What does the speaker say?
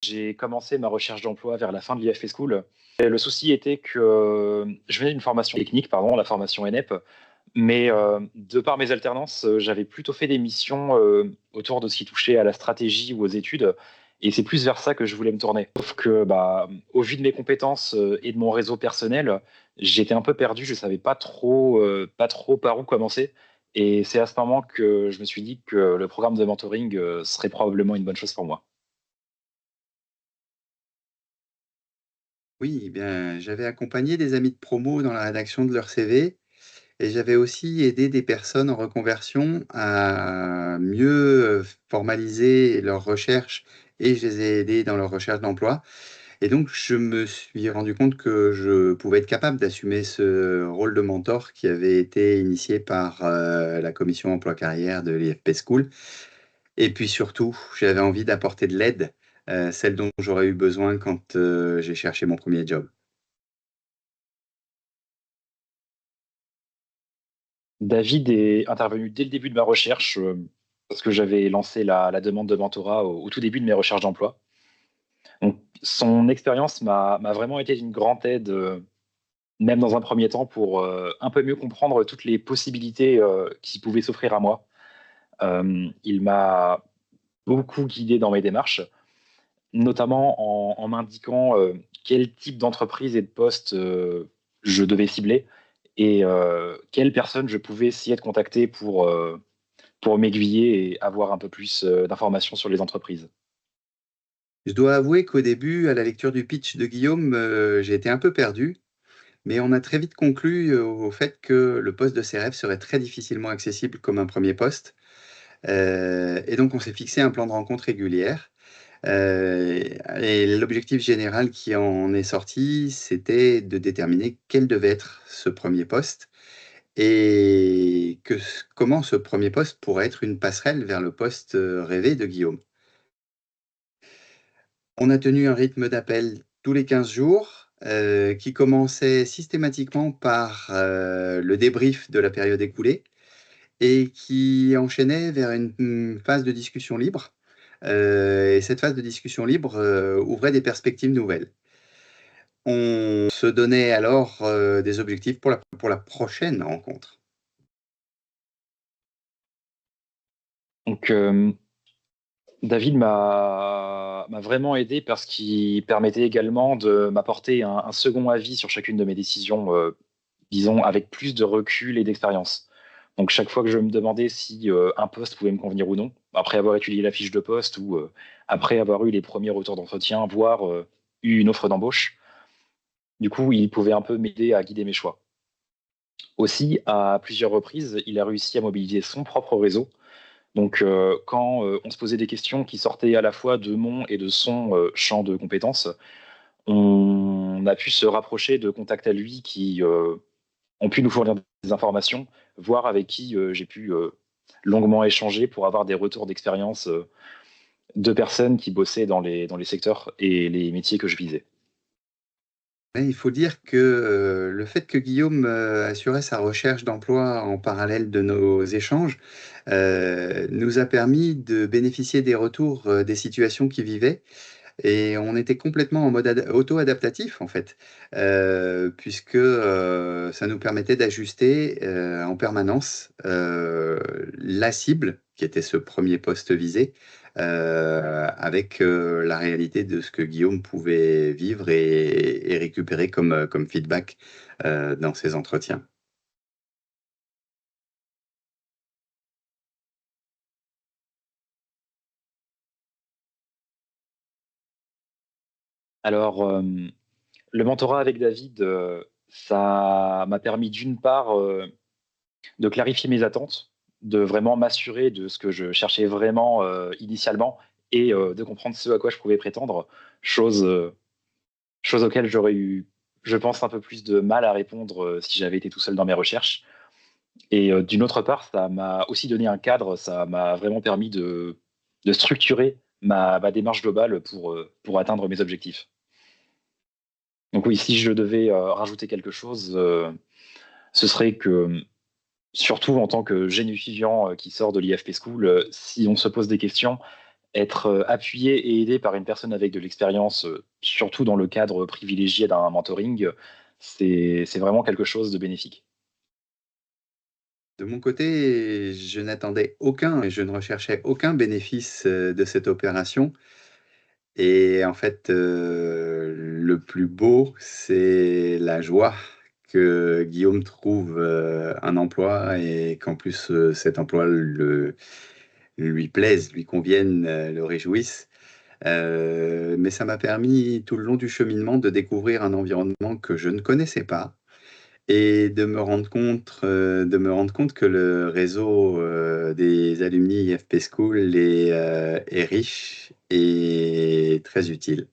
J'ai commencé ma recherche d'emploi vers la fin de l'IFP School. Et le souci était que je venais d'une formation technique, pardon, la formation ENEP, mais de par mes alternances, j'avais plutôt fait des missions autour de ce qui touchait à la stratégie ou aux études, et c'est plus vers ça que je voulais me tourner. Sauf que, au vu de mes compétences et de mon réseau personnel, j'étais un peu perdu, je savais pas trop par où commencer. Et c'est à ce moment que je me suis dit que le programme de mentoring serait probablement une bonne chose pour moi. Oui, eh bien, j'avais accompagné des amis de promo dans la rédaction de leur CV et j'avais aussi aidé des personnes en reconversion à mieux formaliser leurs recherches et je les ai aidés dans leur recherche d'emploi. Et donc, je me suis rendu compte que je pouvais être capable d'assumer ce rôle de mentor qui avait été initié par la commission emploi-carrière de l'IFP School. Et puis surtout, j'avais envie d'apporter de l'aide, celle dont j'aurais eu besoin quand j'ai cherché mon premier job. David est intervenu dès le début de ma recherche, parce que j'avais lancé la demande de mentorat au tout début de mes recherches d'emploi. Donc, son expérience m'a vraiment été d'une grande aide, même dans un premier temps, pour un peu mieux comprendre toutes les possibilités qui pouvaient s'offrir à moi. Il m'a beaucoup guidé dans mes démarches, notamment en m'indiquant quel type d'entreprise et de poste je devais cibler et quelles personnes je pouvais essayer de contacter pour m'aiguiller et avoir un peu plus d'informations sur les entreprises. Je dois avouer qu'au début, à la lecture du pitch de Guillaume, j'ai été un peu perdu, mais on a très vite conclu, au fait que le poste de ses rêves serait très difficilement accessible comme un premier poste. Et donc on s'est fixé un plan de rencontre régulière. Et l'objectif général qui en est sorti, c'était de déterminer quel devait être ce premier poste et comment ce premier poste pourrait être une passerelle vers le poste, rêvé de Guillaume. On a tenu un rythme d'appel tous les 15 jours, qui commençait systématiquement par, le débrief de la période écoulée et qui enchaînait vers une phase de discussion libre. Et cette phase de discussion libre, ouvrait des perspectives nouvelles. On se donnait alors, des objectifs pour la prochaine rencontre. Donc, David m'a vraiment aidé parce qu'il permettait également de m'apporter un second avis sur chacune de mes décisions, disons, avec plus de recul et d'expérience. Donc, chaque fois que je me demandais si un poste pouvait me convenir ou non, après avoir étudié la fiche de poste ou après avoir eu les premiers retours d'entretien, voire eu une offre d'embauche, du coup, il pouvait un peu m'aider à guider mes choix. Aussi, à plusieurs reprises, il a réussi à mobiliser son propre réseau. Donc, quand on se posait des questions qui sortaient à la fois de mon et de son champ de compétences, on a pu se rapprocher de contacts à lui qui ont pu nous fournir des informations, voire avec qui j'ai pu longuement échanger pour avoir des retours d'expérience de personnes qui bossaient dans les secteurs et les métiers que je visais. Ouais, il faut dire que, le fait que Guillaume, assurait sa recherche d'emploi en parallèle de nos échanges, nous a permis de bénéficier des retours, des situations qu'il vivait et on était complètement en mode auto-adaptatif, en fait, puisque, ça nous permettait d'ajuster, en permanence, la cible qui était ce premier poste visé, avec, la réalité de ce que Guillaume pouvait vivre et récupérer comme feedback, dans ses entretiens. Alors, le mentorat avec David, ça m'a permis d'une part de clarifier mes attentes, de vraiment m'assurer de ce que je cherchais vraiment initialement et de comprendre ce à quoi je pouvais prétendre, chose, euh, chose auxquelles j'aurais eu, je pense, un peu plus de mal à répondre si j'avais été tout seul dans mes recherches. Et d'une autre part, ça m'a aussi donné un cadre, ça m'a vraiment permis de structurer ma démarche globale pour atteindre mes objectifs. Donc oui, si je devais rajouter quelque chose, ce serait que surtout en tant que jeune étudiant qui sort de l'IFP School, si on se pose des questions, être appuyé et aidé par une personne avec de l'expérience, surtout dans le cadre privilégié d'un mentoring, c'est vraiment quelque chose de bénéfique. De mon côté, je n'attendais aucun et je ne recherchais aucun bénéfice, de cette opération et en fait, le plus beau, c'est la joie que Guillaume trouve, un emploi et qu'en plus, cet emploi lui plaise, lui convienne, le réjouisse. Mais ça m'a permis tout le long du cheminement de découvrir un environnement que je ne connaissais pas et de me rendre compte que le réseau, des alumni IFP School est riche et très utile.